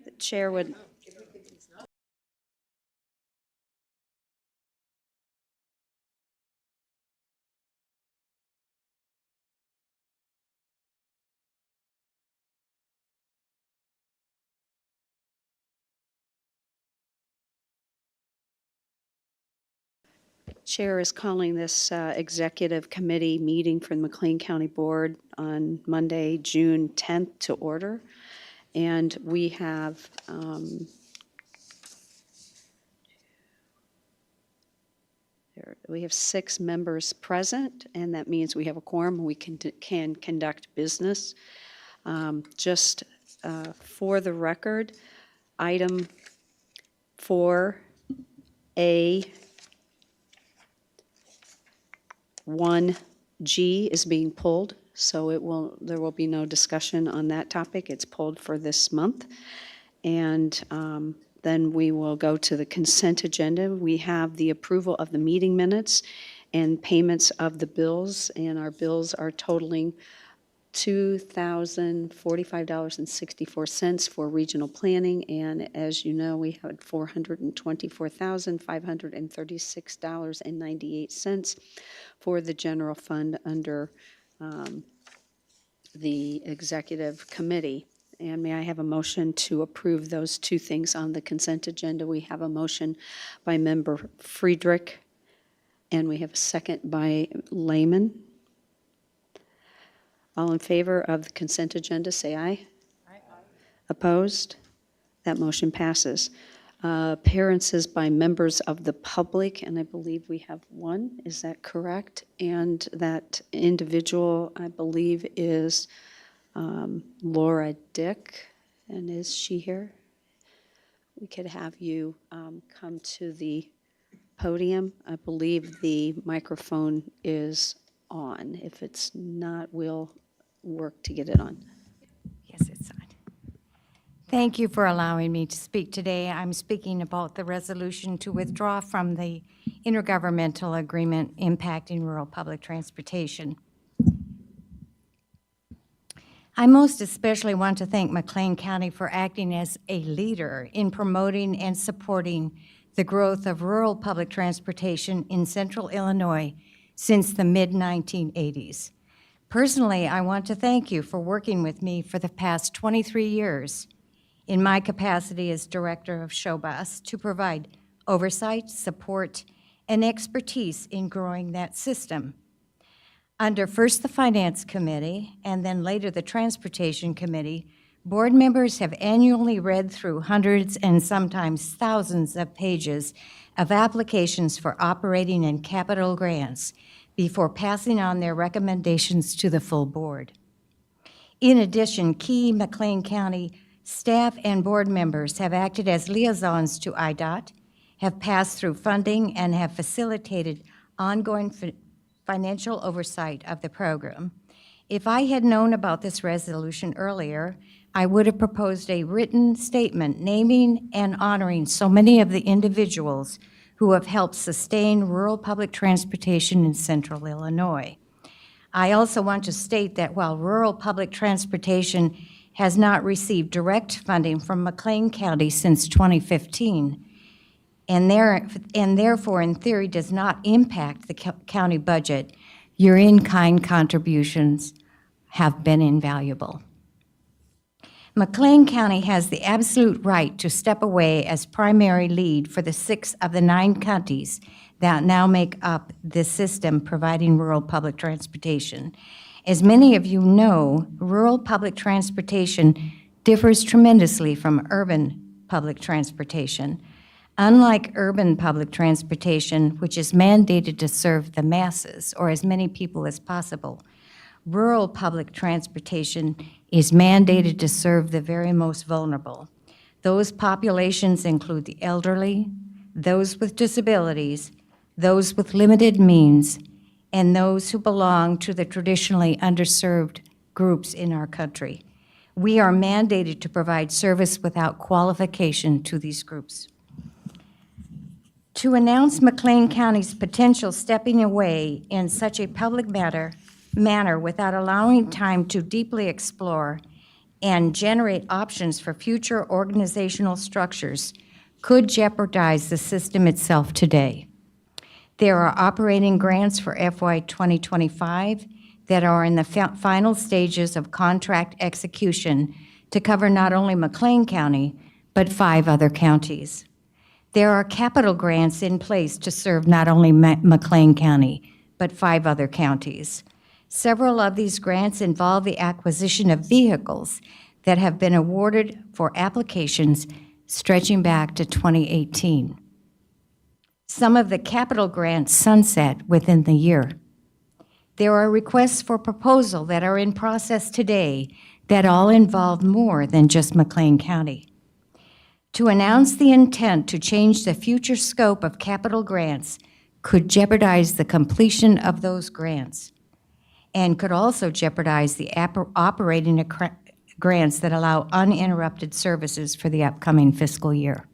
The chair would, Chair is calling this executive committee meeting for the McLean County Board on Monday, June 10th to order. And we have we have 6 members present, and that means we have a quorum. We can conduct business. Just for the record, item 4A 1G is being pulled, so there will be no discussion on that topic. It's pulled for this month. And then we will go to the consent agenda. We have the approval of the meeting minutes and payments of the bills, and our bills are totaling $2,045.64 for regional planning, and as you know, we had $424,536.98 for the general fund under the executive committee. And may I have a motion to approve those 2 things on the consent agenda? We have a motion by Member Friedrich, and we have a second by Lehman. All in favor of the consent agenda, say aye. Aye. Opposed? That motion passes. Appearances by members of the public, and I believe we have one. Is that correct? And that individual, I believe, is Laura Dick. And is she here? We could have you come to the podium. I believe the microphone is on. If it's not, we'll work to get it on. Yes, it's on. Thank you for allowing me to speak today. I'm speaking about the resolution to withdraw from the intergovernmental agreement impacting rural public transportation. I most especially want to thank McLean County for acting as a leader in promoting and supporting the growth of rural public transportation in central Illinois since the mid-1980s. Personally, I want to thank you for working with me for the past 23 years in my capacity as Director of SHOBUS to provide oversight, support, and expertise in growing that system. Under first the Finance Committee and then later the Transportation Committee, board members have annually read through hundreds and sometimes thousands of pages of applications for operating and capital grants before passing on their recommendations to the full board. In addition, key McLean County staff and board members have acted as liaisons to IDOT, have passed through funding, and have facilitated ongoing financial oversight of the program. If I had known about this resolution earlier, I would have proposed a written statement naming and honoring so many of the individuals who have helped sustain rural public transportation in central Illinois. I also want to state that while rural public transportation has not received direct funding from McLean County since 2015, and therefore in theory does not impact the county budget, your in-kind contributions have been invaluable. McLean County has the absolute right to step away as primary lead for the 6 of the 9 counties that now make up this system providing rural public transportation. As many of you know, rural public transportation differs tremendously from urban public transportation. Unlike urban public transportation, which is mandated to serve the masses or as many people as possible, rural public transportation is mandated to serve the very most vulnerable. Those populations include the elderly, those with disabilities, those with limited means, and those who belong to the traditionally underserved groups in our country. We are mandated to provide service without qualification to these groups. To announce McLean County's potential stepping away in such a public manner without allowing time to deeply explore and generate options for future organizational structures could jeopardize the system itself today. There are operating grants for FY 2025 that are in the final stages of contract execution to cover not only McLean County, but 5 other counties. There are capital grants in place to serve not only McLean County, but 5 other counties. Several of these grants involve the acquisition of vehicles that have been awarded for applications stretching back to 2018. Some of the capital grants sunset within the year. There are requests for proposal that are in process today that all involve more than just McLean County. To announce the intent to change the future scope of capital grants could jeopardize the completion of those grants and could also jeopardize the operating grants that allow uninterrupted services for the upcoming fiscal year.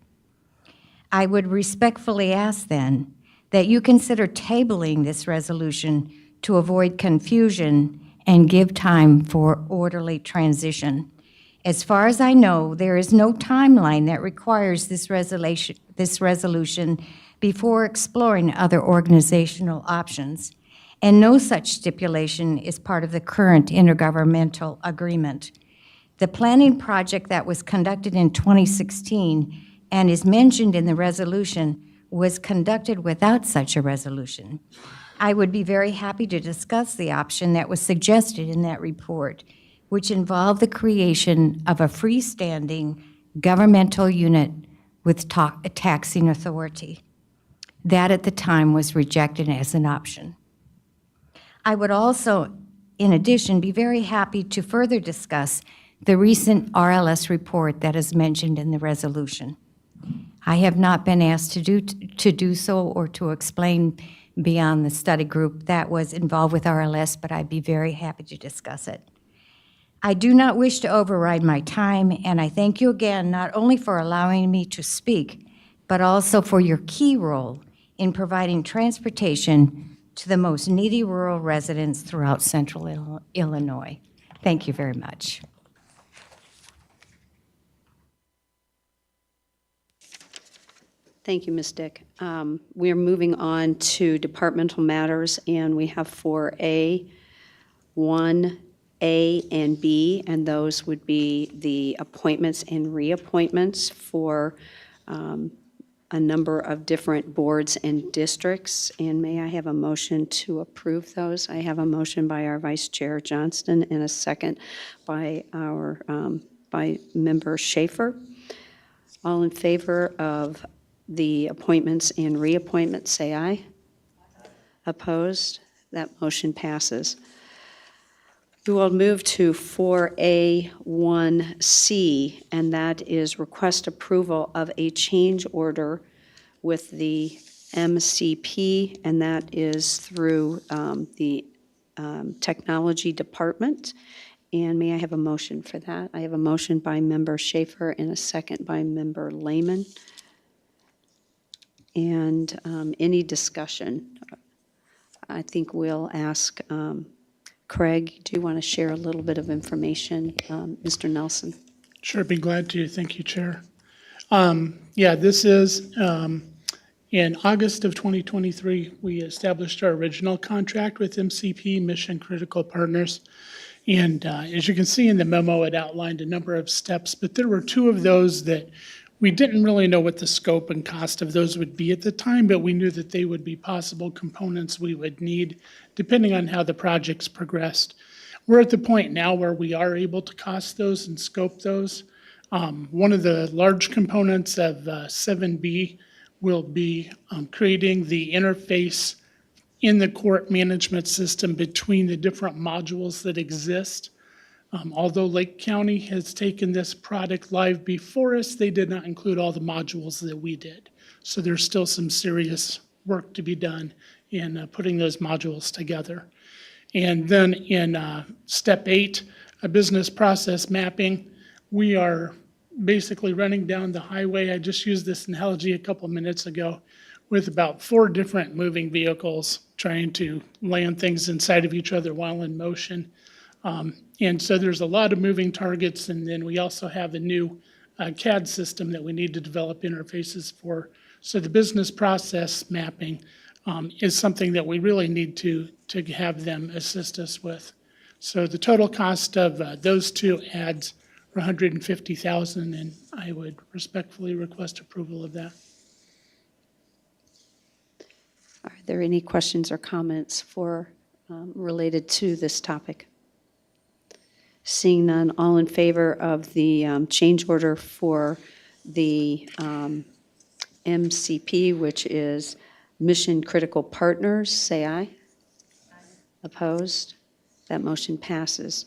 I would respectfully ask then that you consider tabling this resolution to avoid confusion and give time for orderly transition. As far as I know, there is no timeline that requires this resolution before exploring other organizational options, and no such stipulation is part of the current intergovernmental agreement. The planning project that was conducted in 2016 and is mentioned in the resolution was conducted without such a resolution. I would be very happy to discuss the option that was suggested in that report, which involved the creation of a freestanding governmental unit with taxing authority. That at the time was rejected as an option. I would also, in addition, be very happy to further discuss the recent RLS report that is mentioned in the resolution. I have not been asked to do so or to explain beyond the study group that was involved with RLS, but I'd be very happy to discuss it. I do not wish to override my time, and I thank you again not only for allowing me to speak, but also for your key role in providing transportation to the most needy rural residents throughout central Illinois. Thank you very much. Thank you, Ms. Dick. We're moving on to departmental matters, and we have 4A, 1A, and B, and those would be the appointments and reappointments for a number of different boards and districts. And may I have a motion to approve those? I have a motion by our Vice Chair Johnston and a second by our by Member Schaefer. All in favor of the appointments and reappointments, say aye. Opposed? That motion passes. We will move to 4A1C, and that is request approval of a change order with the MCP, and that is through the Technology Department. And may I have a motion for that? I have a motion by Member Schaefer and a second by Member Lehman. And any discussion? I think we'll ask Craig, do you want to share a little bit of information, Mr. Nelson? Sure, I'd be glad to. Thank you, Chair. Yeah, this is in August of 2023, we established our original contract with MCP, Mission Critical Partners. And as you can see in the memo, it outlined a number of steps, but there were 2 of those that we didn't really know what the scope and cost of those would be at the time, but we knew that they would be possible components we would need depending on how the projects progressed. We're at the point now where we are able to cost those and scope those. One of the large components of 7B will be creating the interface in the court management system between the different modules that exist. Although Lake County has taken this product live before us, they did not include all the modules that we did. So there's still some serious work to be done in putting those modules together. And then in step 8, a business process mapping, we are basically running down the highway. I just used this analogy a couple minutes ago with about 4 different moving vehicles trying to land things inside of each other while in motion. And so there's a lot of moving targets, and then we also have a new CAD system that we need to develop interfaces for. So the business process mapping is something that we really need to have them assist us with. So the total cost of those two ads are $150,000, and I would respectfully request approval of that. Are there any questions or comments for, related to this topic? Seeing none, all in favor of the change order for the MCP, which is Mission Critical Partners, say aye. Opposed? That motion passes.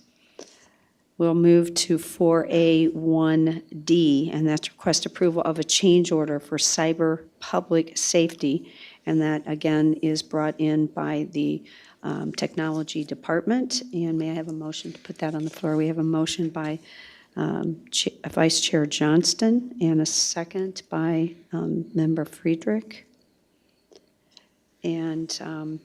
We'll move to 4A1D, and that's request approval of a change order for cyber public safety. And that, again, is brought in by the Technology Department. And may I have a motion to put that on the floor? We have a motion by Vice Chair Johnston and a second by Member Friedrich. And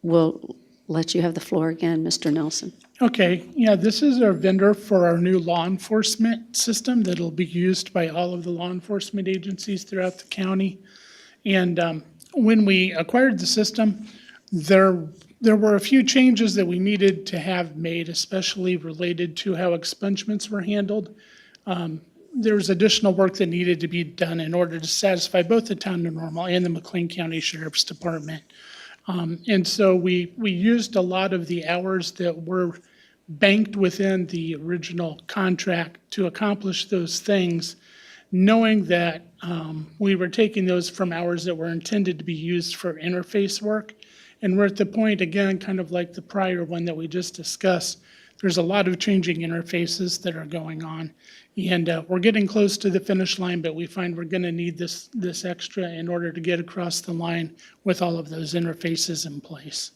we'll let you have the floor again, Mr. Nelson. Okay, yeah, this is our vendor for our new law enforcement system that'll be used by all of the law enforcement agencies throughout the county. And when we acquired the system, there were a few changes that we needed to have made, especially related to how expungements were handled. There was additional work that needed to be done in order to satisfy both the town of Normal and the McLean County Sheriff's Department. And so we used a lot of the hours that were banked within the original contract to accomplish those things, knowing that we were taking those from hours that were intended to be used for interface work. And we're at the point, again, kind of like the prior one that we just discussed, there's a lot of changing interfaces that are going on. And we're getting close to the finish line, but we find we're going to need this extra in order to get across the line with all of those interfaces in place.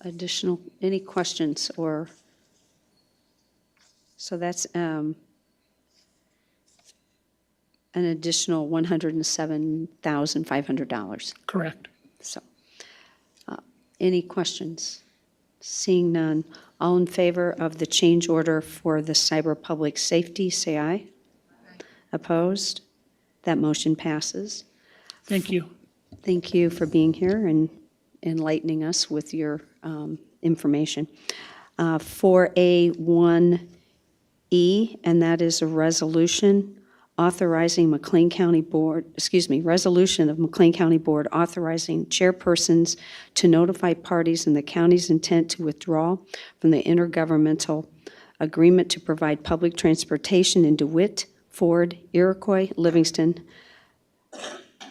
Additional, any questions or? So that's an additional $107,500. Correct. So, any questions? Seeing none, all in favor of the change order for the cyber public safety, say aye. Aye. Opposed? That motion passes. Thank you. Thank you for being here and enlightening us with your information. 4A1E, and that is a resolution authorizing resolution of McLean County Board authorizing chairpersons to notify parties in the county's intent to withdraw from the intergovernmental agreement to provide public transportation in DeWitt, Ford, Iroquois, Livingston,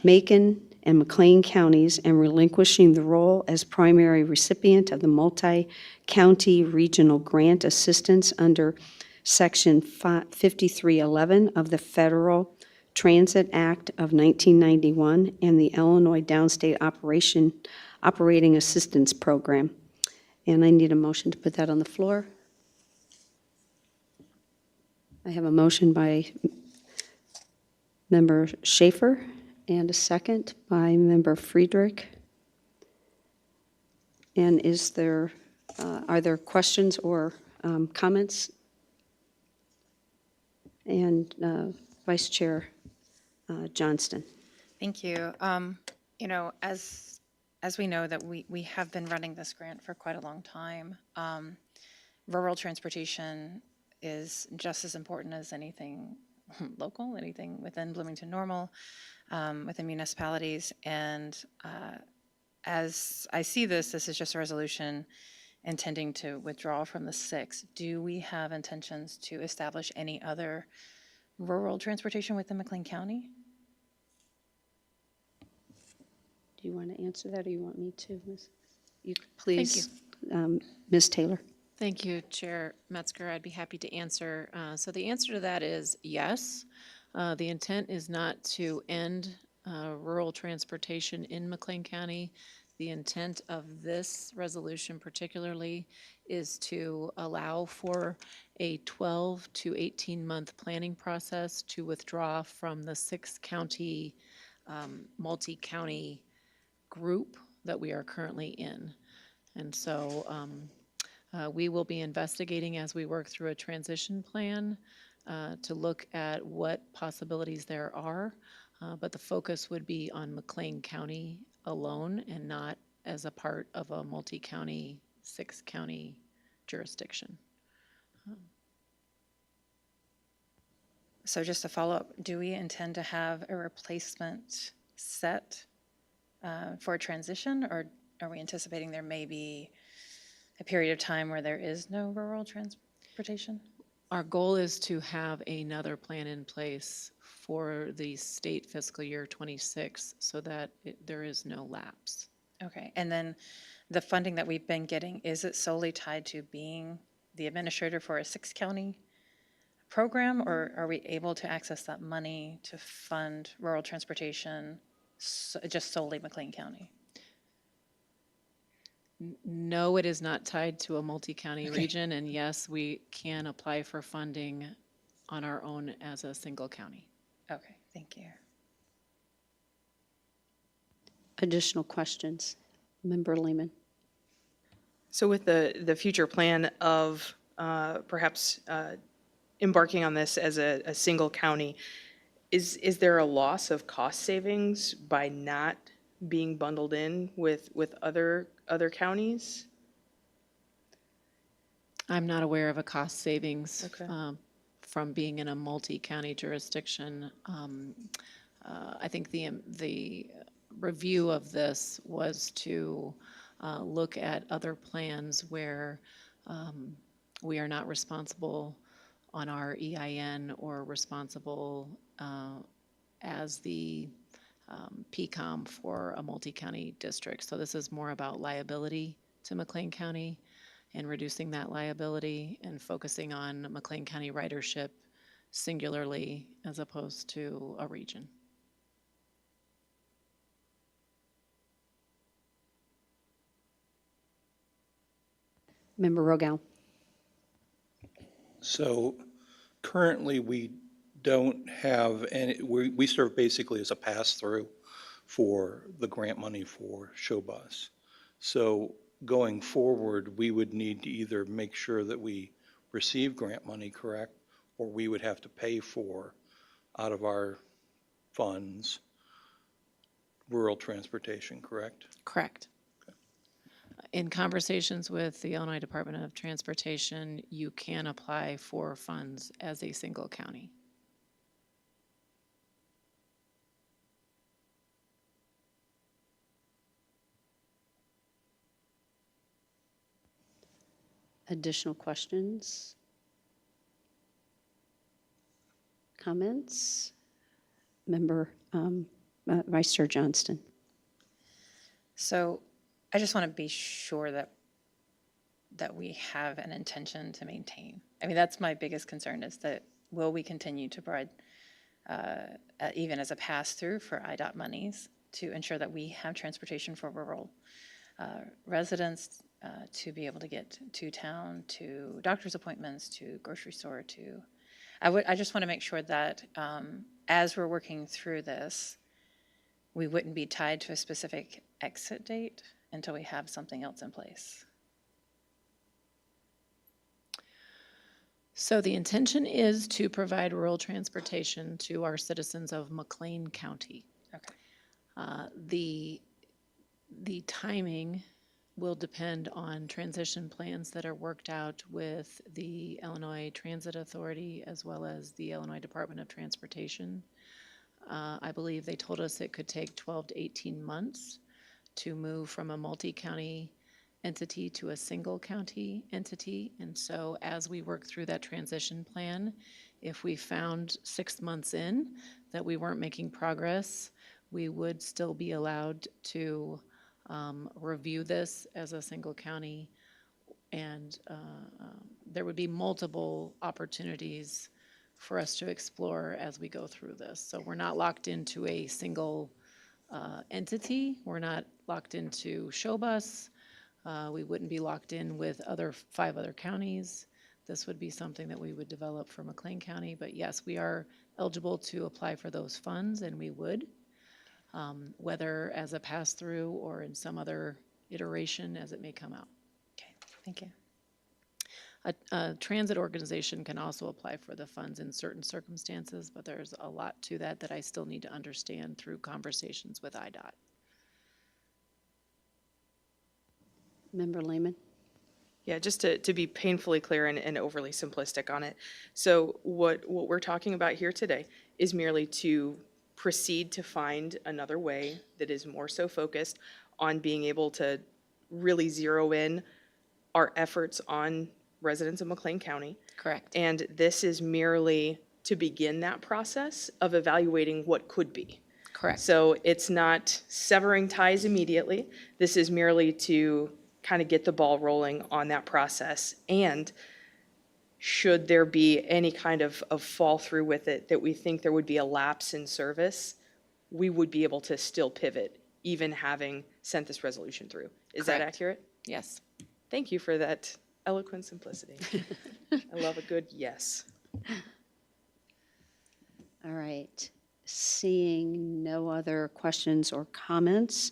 Macon, and McLean counties, and relinquishing the role as primary recipient of the multi-county regional grant assistance under Section 5311 of the Federal Transit Act of 1991 and the Illinois Downstate Operating Assistance Program. And I need a motion to put that on the floor. I have a motion by Member Schaefer and a second by Member Friedrich. And is there, are there questions or comments? And Vice Chair Johnston. Thank you. You know, as we know that we have been running this grant for quite a long time, rural transportation is just as important as anything local, anything within Bloomington Normal, within municipalities. And as I see this is just a resolution intending to withdraw from the 6. Do we have intentions to establish any other rural transportation within McLean County? Do you want to answer that, or you want me to, Ms.? You could please, Ms. Taylor. Thank you, Chair Metzger. I'd be happy to answer. So the answer to that is yes. The intent is not to end rural transportation in McLean County. The intent of this resolution particularly is to allow for a 12 to 18-month planning process to withdraw from the 6-county multi-county group that we are currently in. And so we will be investigating as we work through a transition plan to look at what possibilities there are. But the focus would be on McLean County alone and not as a part of a multi-county, 6-county jurisdiction. So just to follow up, do we intend to have a replacement set for a transition, or are we anticipating there may be a period of time where there is no rural transportation? Our goal is to have another plan in place for the state fiscal year 26 so that there is no lapse. Okay, and then the funding that we've been getting, is it solely tied to being the administrator for a 6-county program, or are we able to access that money to fund rural transportation just solely McLean County? No, it is not tied to a multi-county region, and yes, we can apply for funding on our own as a single county. Okay, thank you. Additional questions? Member Lehman. So with the future plan of perhaps embarking on this as a single county, is there a loss of cost savings by not being bundled in with other counties? I'm not aware of a cost savings Okay. from being in a multi-county jurisdiction. I think the review of this was to look at other plans where we are not responsible on our EIN or responsible as the PCOM for a multi-county district. So this is more about liability to McLean County and reducing that liability and focusing on McLean County ridership singularly as opposed to a region. Member Rogel. So currently, we don't have any, we serve basically as a pass-through for the grant money for Show Bus. So going forward, we would need to either make sure that we receive grant money, correct? Or we would have to pay for, out of our funds, rural transportation, correct? Correct. In conversations with the Illinois Department of Transportation, you can apply for funds as a single county. Additional questions? Comments? Member Vice Chair Johnston. So I just want to be sure that we have an intention to maintain. I mean, that's my biggest concern, is that will we continue to provide, even as a pass-through for IDOT monies, to ensure that we have transportation for rural residents to be able to get to town, to doctor's appointments, to grocery store, to, I just want to make sure that as we're working through this, we wouldn't be tied to a specific exit date until we have something else in place. So the intention is to provide rural transportation to our citizens of McLean County. Okay. The timing will depend on transition plans that are worked out with the Illinois Transit Authority as well as the Illinois Department of Transportation. I believe they told us it could take 12 to 18 months to move from a multi-county entity to a single county entity. And so as we work through that transition plan, if we found 6 months in that we weren't making progress, we would still be allowed to review this as a single county. And there would be multiple opportunities for us to explore as we go through this. So we're not locked into a single entity. We're not locked into Show Bus. We wouldn't be locked in with 5 other counties. This would be something that we would develop for McLean County. But yes, we are eligible to apply for those funds, and we would. whether as a pass-through or in some other iteration as it may come out. Okay, thank you. A transit organization can also apply for the funds in certain circumstances, but there's a lot to that that I still need to understand through conversations with IDOT. Member Lehman? Yeah, just to be painfully clear and overly simplistic on it. So what we're talking about here today is merely to proceed to find another way that is more so focused on being able to really zero in our efforts on residents of McLean County. Correct. And this is merely to begin that process of evaluating what could be. Correct. So it's not severing ties immediately. This is merely to kind of get the ball rolling on that process. And should there be any kind of fall through with it, that we think there would be a lapse in service, we would be able to still pivot, even having sent this resolution through. Is that Correct. accurate? Yes. Thank you for that eloquent simplicity. I love a good yes. All right. Seeing no other questions or comments,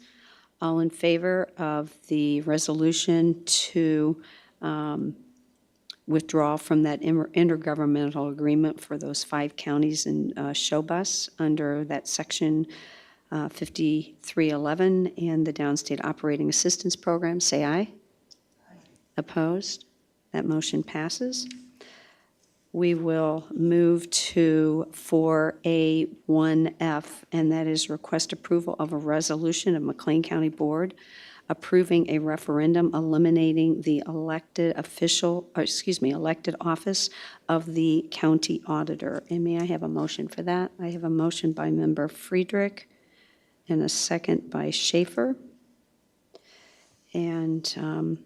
all in favor of the resolution to withdraw from that intergovernmental agreement for those 5 counties in Showbus under that section 5311 and the Downstate Operating Assistance Program, say aye. Opposed? That motion passes. We will move to 4A1F, and that is request approval of a resolution of McLean County Board approving a referendum eliminating the elected office of the county auditor. And may I have a motion for that? I have a motion by Member Friedrich and a second by Schaefer. And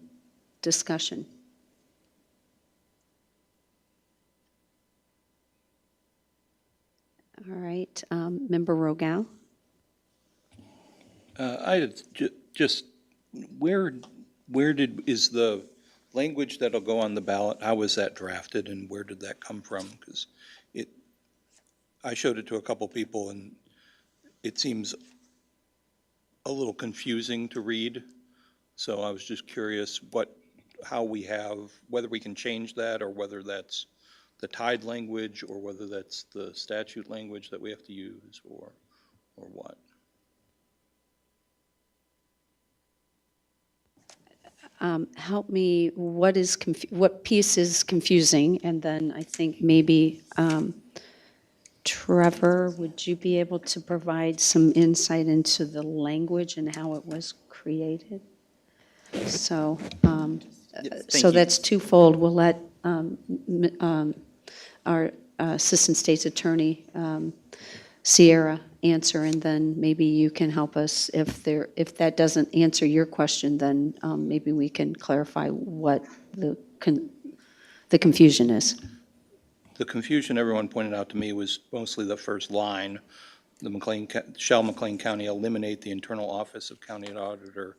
discussion. All right, Member Rogel? Just, is the language that'll go on the ballot, how was that drafted and where did that come from? Because I showed it to a couple people and it seems a little confusing to read. So I was just curious whether we can change that or whether that's the tied language or whether that's the statute language that we have to use or what. Help me, what piece is confusing? And then I think maybe, Trevor, would you be able to provide some insight into the language and how it was created? So, Thank you. that's twofold. We'll let our Assistant State's Attorney, Sierra, answer, and then maybe you can help us. If that doesn't answer your question, then maybe we can clarify what the confusion is. The confusion everyone pointed out to me was mostly the first line. Shall McLean County eliminate the internal office of county auditor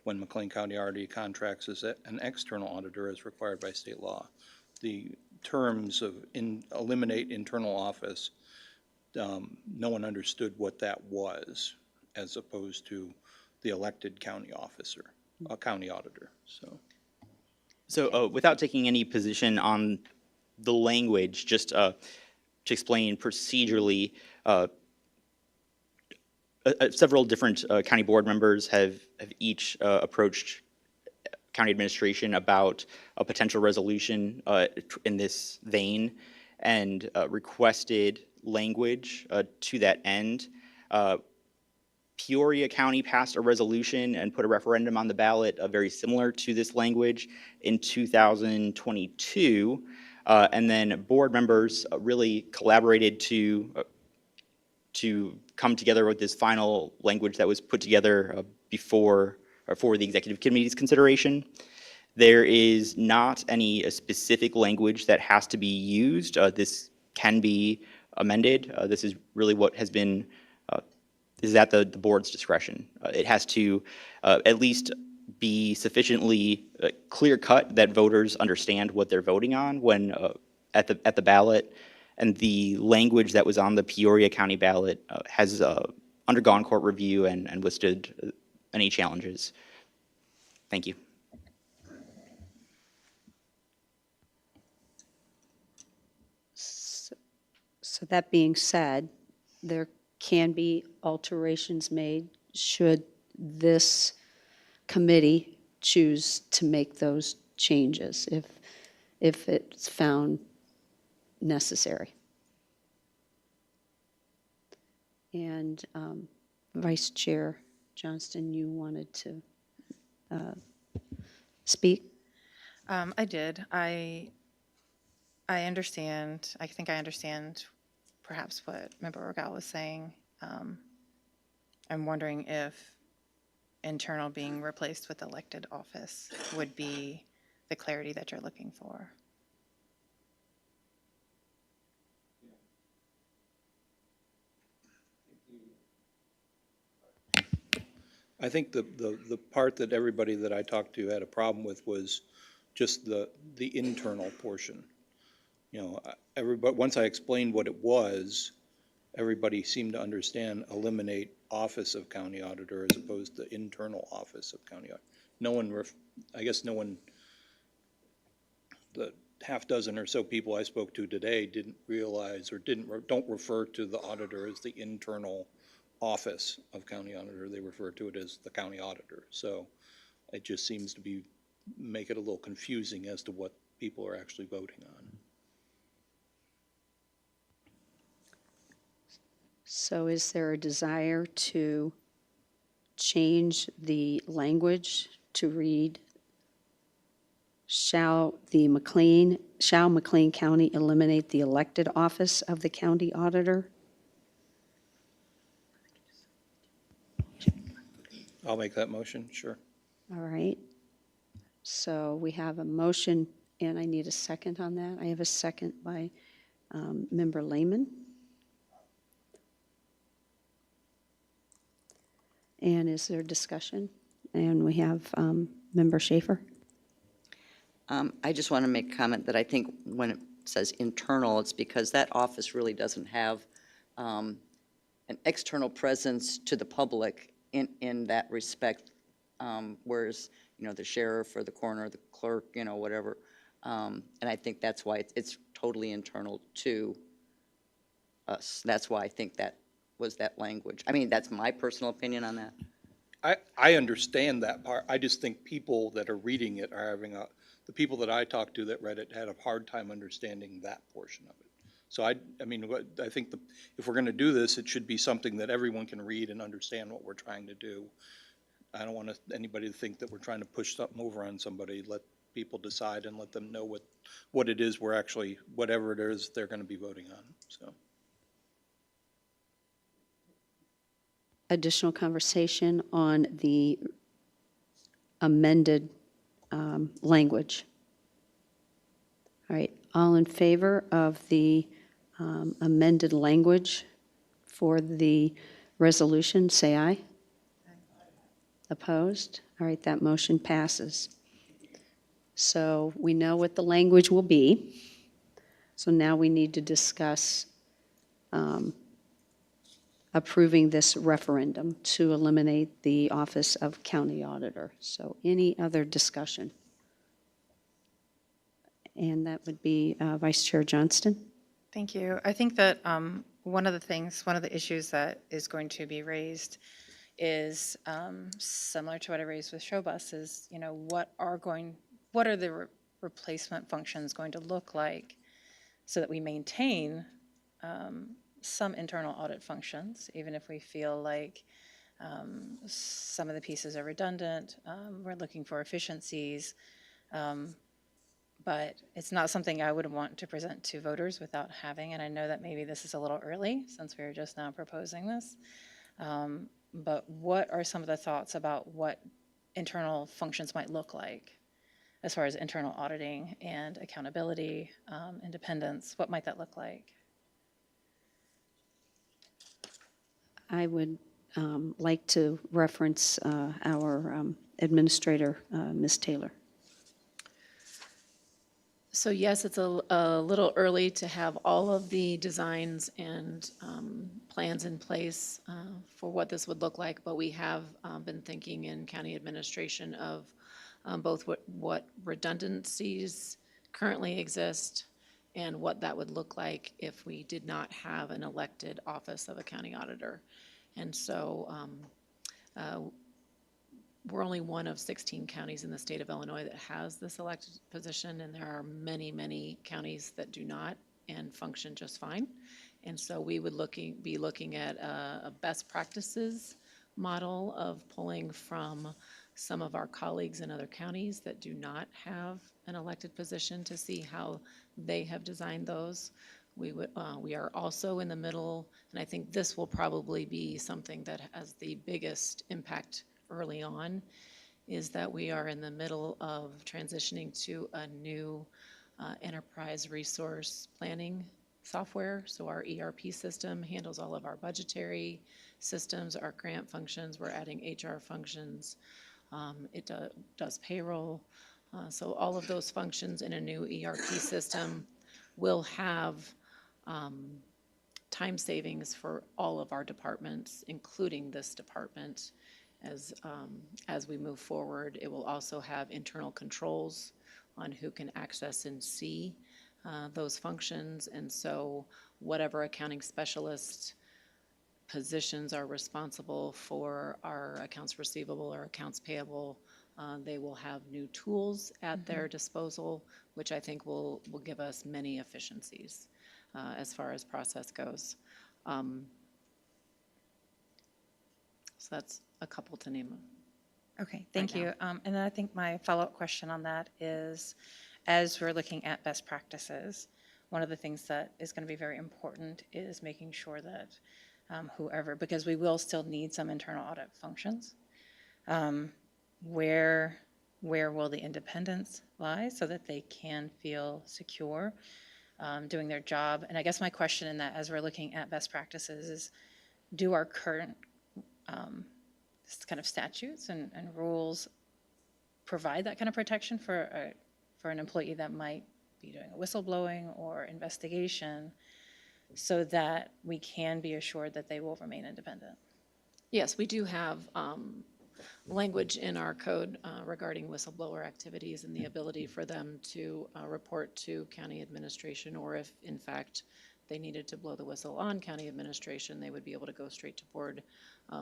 when McLean County already contracts as an external auditor as required by state law. The terms of eliminate internal office, no one understood what that was as opposed to the elected county officer, a county auditor, So without taking any position on the language, just to explain procedurally, several different county board members have each approached county administration about a potential resolution in this vein and requested language to that end. Peoria County passed a resolution and put a referendum on the ballot very similar to this language in 2022. And then board members really collaborated to come together with this final language that was put together for the executive committee's consideration. There is not any specific language that has to be used. This can be amended. This is really what has been, is at the board's discretion. It has to at least be sufficiently clear-cut that voters understand what they're voting on when at the ballot. And the language that was on the Peoria County ballot has undergone court review and withstood any challenges. Thank you. So that being said, there can be alterations made should this committee choose to make those changes if it's found necessary. And Vice Chair Johnston, you wanted to speak? I did. I understand, I think I understand perhaps what Member Rogal was saying. I'm wondering if internal being replaced with elected office would be the clarity that you're looking for. I think the part that everybody that I talked to had a problem with was just the internal portion. You know, everybody, once I explained what it was, everybody seemed to understand eliminate office of county auditor as opposed to internal office of county auditor. No one, I guess no one, the half dozen or so people I spoke to today didn't realize or don't refer to the auditor as the internal office of county auditor. They refer to it as the county auditor. So it just seems to be, make it a little confusing as to what people are actually voting on. So is there a desire to change the language to read, shall McLean County eliminate the elected office of the county auditor? I'll make that motion, sure. All right. So we have a motion, and I need a second on that. I have a second by Member Lehman. And is there discussion? And we have Member Schaefer. I just want to make a comment that I think when it says internal, it's because that office really doesn't have an external presence to the public in that respect, whereas, you know, the sheriff or the coroner, the clerk, you know, whatever. And I think that's why it's totally internal to us. That's why I think that was that language. I mean, that's my personal opinion on that. I understand that part. I just think people that are reading it are having the people that I talked to that read it had a hard time understanding that portion of it. So I mean, I think if we're going to do this, it should be something that everyone can read and understand what we're trying to do. I don't want anybody to think that we're trying to push something over on somebody. Let people decide and let them know what it is we're actually, whatever it is they're going to be voting on, so. Additional conversation on the amended language. All right, all in favor of the amended language for the resolution, say aye. Opposed? All right, that motion passes. So we know what the language will be. So now we need to discuss approving this referendum to eliminate the office of county auditor. So any other discussion? And that would be Vice Chair Johnston. Thank you. I think that one of the issues that is going to be raised is similar to what I raised with Showbus is, you know, what are the replacement functions going to look like so that we maintain some internal audit functions, even if we feel like some of the pieces are redundant. We're looking for efficiencies. But it's not something I would want to present to voters without having, and I know that maybe this is a little early since we are just now proposing this. But what are some of the thoughts about what internal functions might look like as far as internal auditing and accountability, independence? What might that look like? I would like to reference our administrator, Ms. Taylor. So yes, it's a little early to have all of the designs and plans in place for what this would look like, but we have been thinking in county administration of both what redundancies currently exist and what that would look like if we did not have an elected office of a county auditor. And so we're only one of 16 counties in the state of Illinois that has this elected position, and there are many, many counties that do not and function just fine. And so we would be looking at a best practices model of pulling from some of our colleagues in other counties that do not have an elected position to see how they have designed those. We are also in the middle, and I think this will probably be something that has the biggest impact early on, is that we are in the middle of transitioning to a new enterprise resource planning software. So our ERP system handles all of our budgetary systems, our grant functions. We're adding HR functions. It does payroll. So all of those functions in a new ERP system will have time savings for all of our departments, including this department. As we move forward, it will also have internal controls on who can access and see those functions. And so whatever accounting specialist positions are responsible for our accounts receivable or accounts payable, they will have new tools at their disposal, which I think will give us many efficiencies as far as process goes. So that's a couple to name. Okay, thank you. And then I think my follow-up question on that is, as we're looking at best practices, one of the things that is going to be very important is making sure that whoever, because we will still need some internal audit functions, where will the independence lie so that they can feel secure doing their job? And I guess my question in that, as we're looking at best practices, is do our current kind of statutes and rules provide that kind of protection for an employee that might be doing a whistleblowing or investigation, so that we can be assured that they will remain independent? Yes, we do have language in our code regarding whistleblower activities and the ability for them to report to county administration, or if in fact they needed to blow the whistle on county administration, they would be able to go straight to board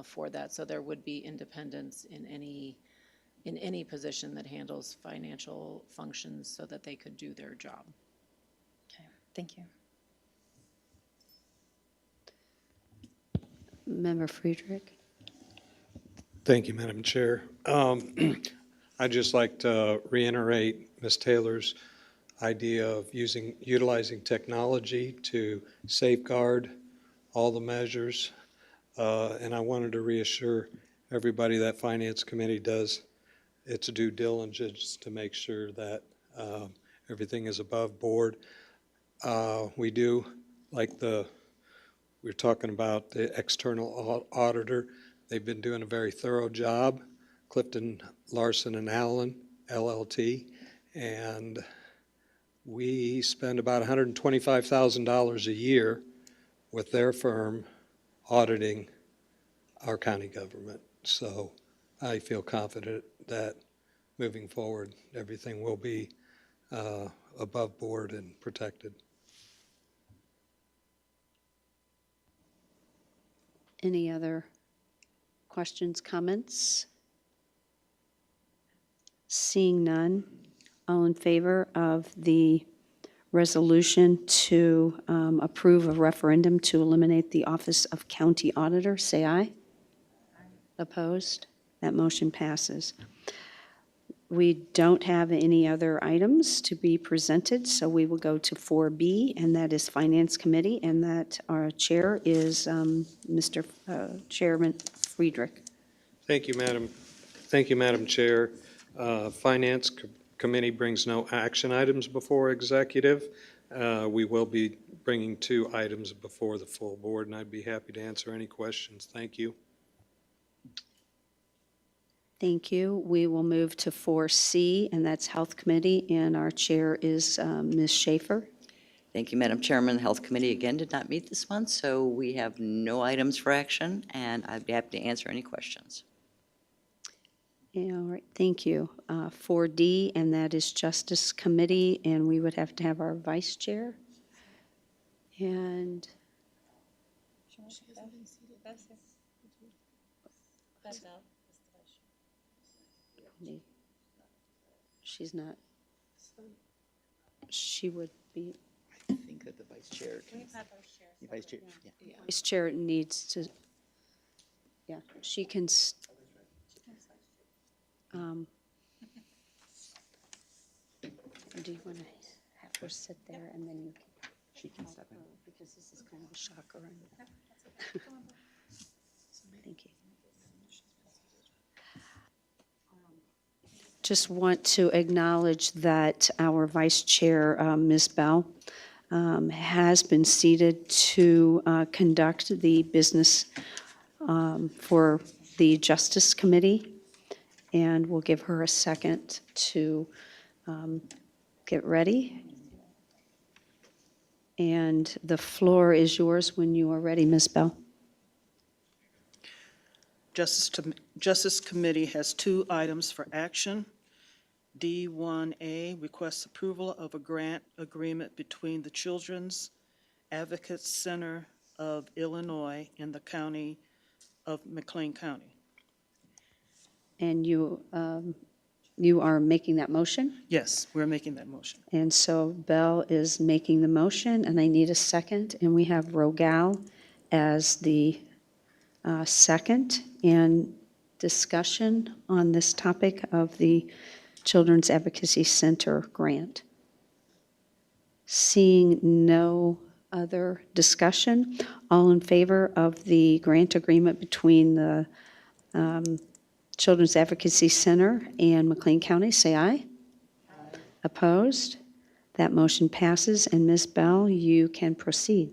for that. So there would be independence in any position that handles financial functions so that they could do their job. Okay, thank you. Member Friedrich? Thank you, Madam Chair. I'd just like to reiterate Ms. Taylor's idea of utilizing technology to safeguard all the measures. And I wanted to reassure everybody that Finance Committee does its due diligence to make sure that everything is above board. We do, like we're talking about the external auditor. They've been doing a very thorough job, Clifton Larson and Allen, LLT, and we spend about $125,000 a year with their firm auditing our county government. So I feel confident that moving forward, everything will be above board and protected. Any other questions, comments? Seeing none, all in favor of the resolution to approve a referendum to eliminate the office of county auditor, say aye. Opposed? That motion passes. We don't have any other items to be presented, so we will go to 4B, and that is Finance Committee, and that our chair is Mr. Chairman Friedrich. Thank you, Madam Chair. Finance Committee brings no action items before executive. We will be bringing 2 items before the full board, and I'd be happy to answer any questions. Thank you. Thank you. We will move to 4C, and that's Health Committee, and our chair is Ms. Schaefer. Thank you, Madam Chairman. The Health Committee again did not meet this month, so we have no items for action, and I'd be happy to answer any questions. Yeah, all right, thank you. 4D, and that is Justice Committee, and we would have to have our vice chair. And she's not, she would be, I think that the vice chair. The vice chair, yeah. vice chair needs to, yeah, she can, do you want to have her sit there and then you can? She can step in. Because this is kind of a shocker. Thank you. Just want to acknowledge that our vice chair, Ms. Bell, has been seated to conduct the business for the Justice Committee, and we'll give her a second to get ready. And the floor is yours when you are ready, Ms. Bell. Justice Committee has 2 items for action. D1A requests approval of a grant agreement between the Children's Advocate Center of Illinois and the County of McLean County. And you are making that motion? Yes, we're making that motion. And so Bell is making the motion, and I need a second. And we have Rogal as the second. And discussion on this topic of the Children's Advocacy Center grant. Seeing no other discussion, all in favor of the grant agreement between the Children's Advocacy Center and McLean County, say aye. Aye. Opposed? That motion passes, and Ms. Bell, you can proceed.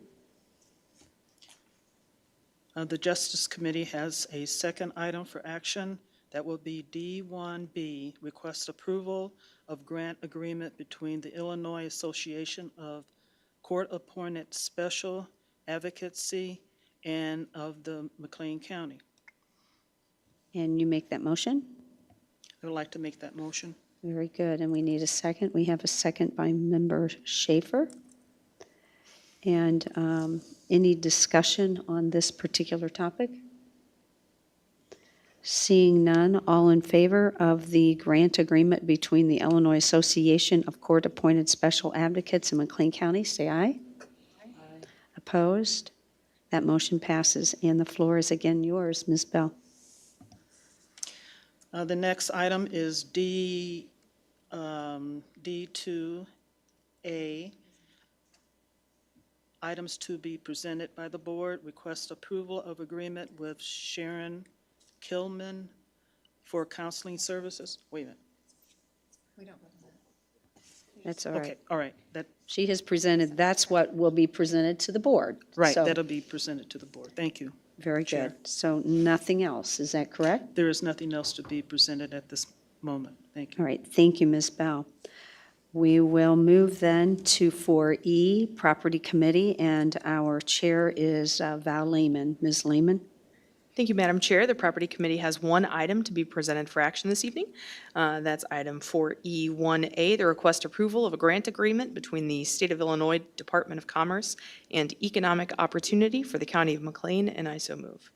The Justice Committee has a second item for action. That will be D1B, request approval of grant agreement between the Illinois Association of Court-Appointed Special Advocacy and of the McLean County. And you make that motion? I would like to make that motion. Very good, and we need a second. We have a second by Member Schaefer. And any discussion on this particular topic? Seeing none, all in favor of the grant agreement between the Illinois Association of Court-Appointed Special Advocates in McLean County, say aye. Aye. Opposed? That motion passes, and the floor is again yours, Ms. Bell. The next item is D2A, items to be presented by the board. Request approval of agreement with Sharon Kilman for counseling services. Wait a minute. That's all Okay, right. all right. That, She has presented, that's what will be presented to the board. right, So, that'll be presented to the board. Thank you. very Chair. good. So nothing else, is that correct? There is nothing else to be presented at this moment. Thank you. All right, thank you, Ms. Bell. We will move then to 4E, Property Committee, and our chair is Val Lehman. Ms. Lehman? Thank you, Madam Chair. The Property Committee has 1 item to be presented for action this evening. That's item 4E1A, the request approval of a grant agreement between the State of Illinois Department of Commerce and Economic Opportunity for the County of McLean, and I so move.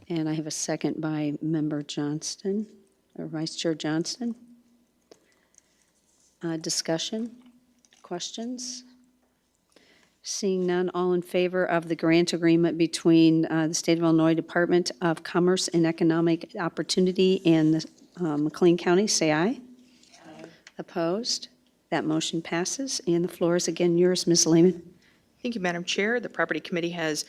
And I have a second by Member Johnston, or Vice Chair Johnston. Discussion, questions? Seeing none, all in favor of the grant agreement between the State of Illinois Department of Commerce and Economic Opportunity and the McLean County, say aye. Aye. Opposed? That motion passes, and the floor is again yours, Ms. Lehman. Thank you, Madam Chair. The Property Committee has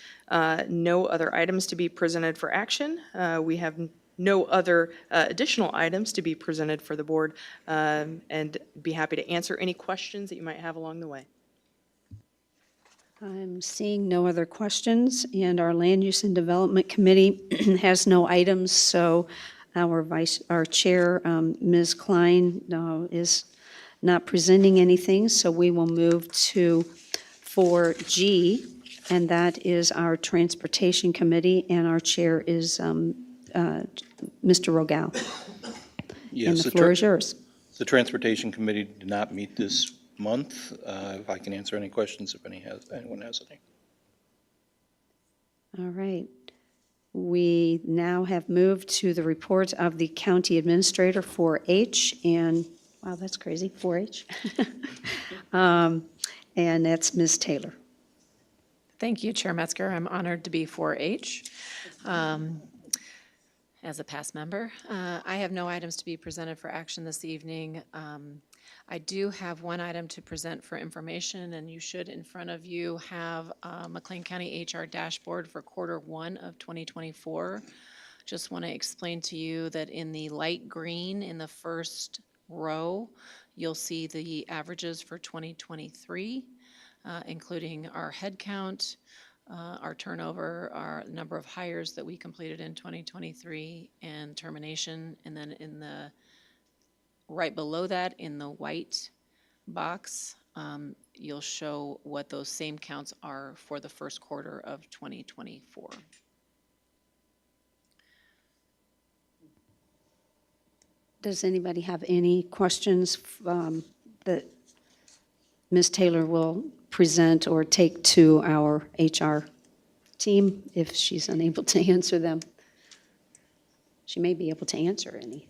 no other items to be presented for action. We have no other additional items to be presented for the board, and be happy to answer any questions that you might have along the way. I'm seeing no other questions, and our Land Use and Development Committee has no items, so Our chair, Ms. Klein, is not presenting anything, so we will move to 4G, and that is our Transportation Committee, and our chair is Mr. Rogal. And Yes, the floor is yours. the Transportation Committee did not meet this month. If I can answer any questions, if anyone has any. All right. We now have moved to the report of the county administrator, 4H, and, wow, that's crazy, 4H. And that's Ms. Taylor. Thank you, Chair Metzger. I'm honored to be 4H as a past member. I have no items to be presented for action this evening. I do have one item to present for information, and you should in front of you have McLean County HR dashboard for Q1 of 2024. Just want to explain to you that in the light green in the first row, you'll see the averages for 2023, including our head count, our turnover, our number of hires that we completed in 2023, and termination. And then in the right below that, in the white box, you'll show what those same counts are for the first quarter of 2024. Does anybody have any questions that Ms. Taylor will present or take to our HR team if she's unable to answer them? She may be able to answer any.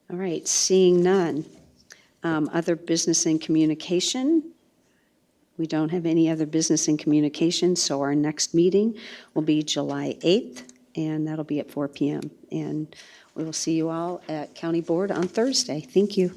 All right, seeing none. Other business and communication? We don't have any other business and communication, so our next meeting will be July 8th, and that'll be at 4 p.m. And we will see you all at County Board on Thursday. Thank you.